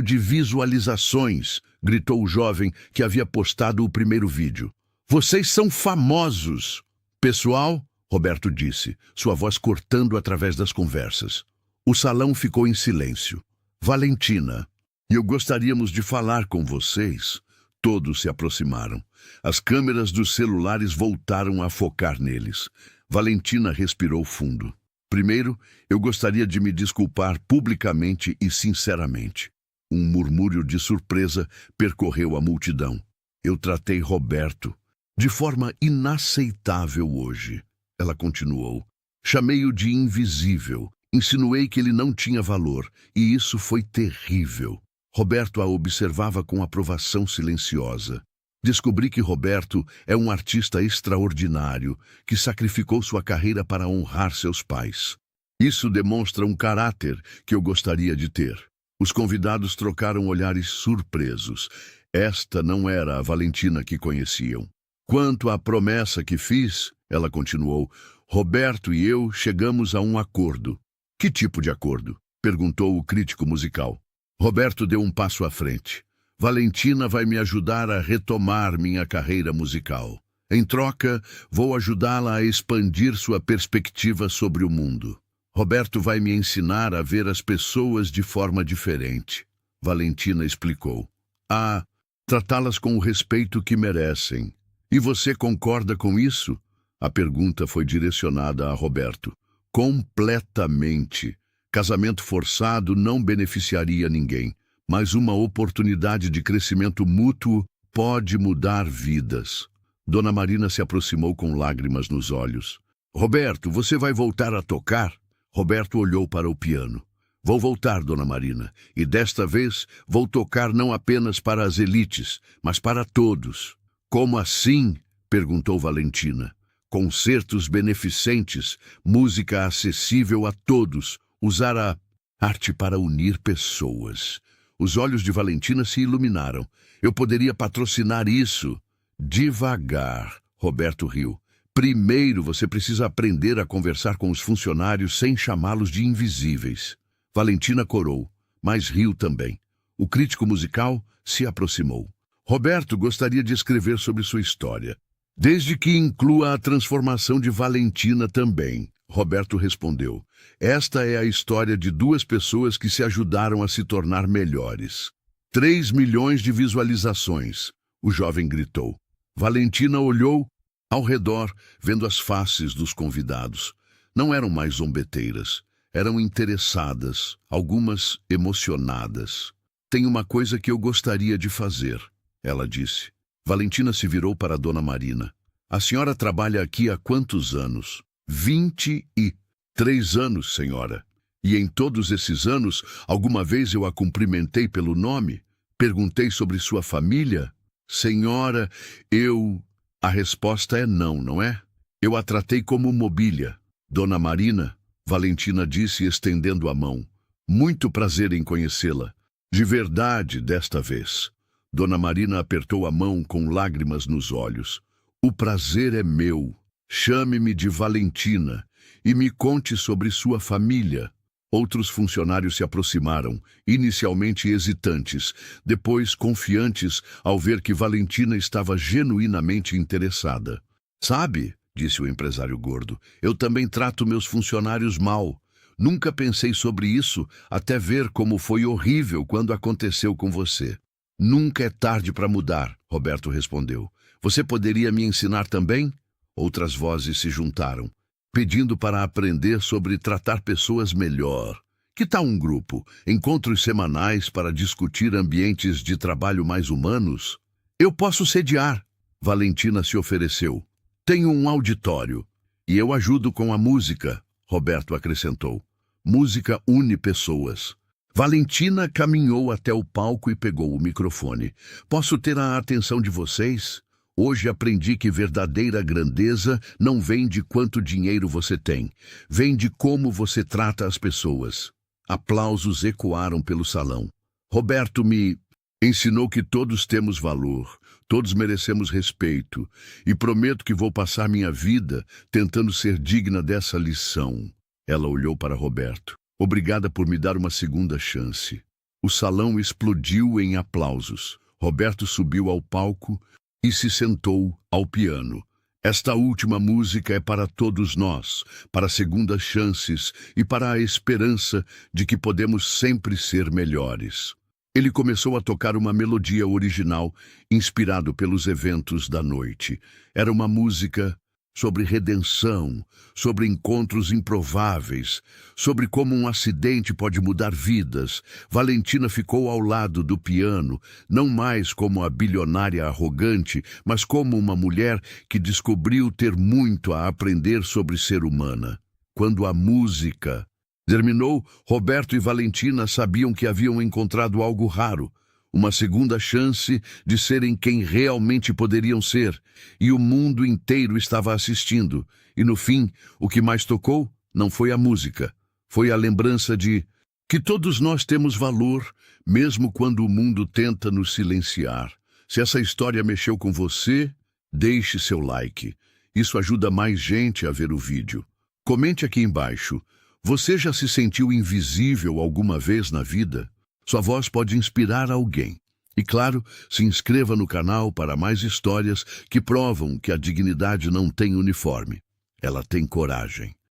de visualizações, gritou o jovem que havia postado o primeiro vídeo. Vocês são famosos! Pessoal, Roberto disse, sua voz cortando através das conversas. O salão ficou em silêncio. Valentina, eu gostaríamos de falar com vocês. Todos se aproximaram. As câmeras dos celulares voltaram a focar neles. Valentina respirou fundo. Primeiro, eu gostaria de me desculpar publicamente e sinceramente. Um murmúrio de surpresa percorreu a multidão. Eu tratei Roberto de forma inaceitável hoje. Ela continuou. Chamei-o de invisível. Insinuei que ele não tinha valor, e isso foi terrível. Roberto a observava com aprovação silenciosa. Descobri que Roberto é um artista extraordinário, que sacrificou sua carreira para honrar seus pais. Isso demonstra um caráter que eu gostaria de ter. Os convidados trocaram olhares surpresos. Esta não era a Valentina que conheciam. Quanto à promessa que fiz, ela continuou, Roberto e eu chegamos a um acordo. Que tipo de acordo? Perguntou o crítico musical. Roberto deu um passo à frente. Valentina vai me ajudar a retomar minha carreira musical. Em troca, vou ajudá-la a expandir sua perspectiva sobre o mundo. Roberto vai me ensinar a ver as pessoas de forma diferente. Valentina explicou. A tratá-las com o respeito que merecem. E você concorda com isso? A pergunta foi direcionada a Roberto. Completamente. Casamento forçado não beneficiaria ninguém, mas uma oportunidade de crescimento mútuo pode mudar vidas. Dona Marina se aproximou com lágrimas nos olhos. Roberto, você vai voltar a tocar? Roberto olhou para o piano. Vou voltar, Dona Marina, e desta vez vou tocar não apenas para as elites, mas para todos. Como assim? Perguntou Valentina. Concertos beneficentes, música acessível a todos, usar a arte para unir pessoas. Os olhos de Valentina se iluminaram. Eu poderia patrocinar isso. Devagar, Roberto riu. Primeiro você precisa aprender a conversar com os funcionários sem chamá-los de invisíveis. Valentina corou, mas riu também. O crítico musical se aproximou. Roberto gostaria de escrever sobre sua história. Desde que inclua a transformação de Valentina também, Roberto respondeu. Esta é a história de duas pessoas que se ajudaram a se tornar melhores. 3 milhões de visualizações, o jovem gritou. Valentina olhou ao redor, vendo as faces dos convidados. Não eram mais zombeteiras, eram interessadas, algumas emocionadas. Tem uma coisa que eu gostaria de fazer, ela disse. Valentina se virou para Dona Marina. A senhora trabalha aqui há quantos anos? 23 anos, senhora. E em todos esses anos, alguma vez eu a cumprimentei pelo nome? Perguntei sobre sua família? Senhora, A resposta é não, não é? Eu a tratei como mobília. Dona Marina, Valentina disse estendendo a mão. Muito prazer em conhecê-la. De verdade, desta vez. Dona Marina apertou a mão com lágrimas nos olhos. O prazer é meu. Chame-me de Valentina e me conte sobre sua família. Outros funcionários se aproximaram, inicialmente hesitantes, depois confiantes ao ver que Valentina estava genuinamente interessada. Sabe, disse o empresário gordo, eu também trato meus funcionários mal. Nunca pensei sobre isso até ver como foi horrível quando aconteceu com você. Nunca é tarde para mudar, Roberto respondeu. Você poderia me ensinar também? Outras vozes se juntaram, pedindo para aprender sobre tratar pessoas melhor. Que tal um grupo? Encontros semanais para discutir ambientes de trabalho mais humanos? Eu posso sediar, Valentina se ofereceu. Tenho um auditório. E eu ajudo com a música, Roberto acrescentou. Música une pessoas. Valentina caminhou até o palco e pegou o microfone. Posso ter a atenção de vocês? Hoje aprendi que verdadeira grandeza não vem de quanto dinheiro você tem. Vem de como você trata as pessoas. Aplausos ecoaram pelo salão. Roberto me ensinou que todos temos valor, todos merecemos respeito, e prometo que vou passar minha vida tentando ser digna dessa lição. Ela olhou para Roberto. Obrigada por me dar uma segunda chance. O salão explodiu em aplausos. Roberto subiu ao palco e se sentou ao piano. Esta última música é para todos nós, para segundas chances e para a esperança de que podemos sempre ser melhores. Ele começou a tocar uma melodia original, inspirado pelos eventos da noite. Era uma música sobre redenção, sobre encontros improváveis, sobre como um acidente pode mudar vidas. Valentina ficou ao lado do piano, não mais como a bilionária arrogante, mas como uma mulher que descobriu ter muito a aprender sobre ser humana. Quando a música terminou, Roberto e Valentina sabiam que haviam encontrado algo raro. Uma segunda chance de serem quem realmente poderiam ser, e o mundo inteiro estava assistindo. E no fim, o que mais tocou não foi a música, foi a lembrança de que todos nós temos valor, mesmo quando o mundo tenta nos silenciar. Se essa história mexeu com você, deixe seu like. Isso ajuda mais gente a ver o vídeo. Comente aqui embaixo. Você já se sentiu invisível alguma vez na vida? Sua voz pode inspirar alguém. E claro, se inscreva no canal para mais histórias que provam que a dignidade não tem uniforme. Ela tem coragem.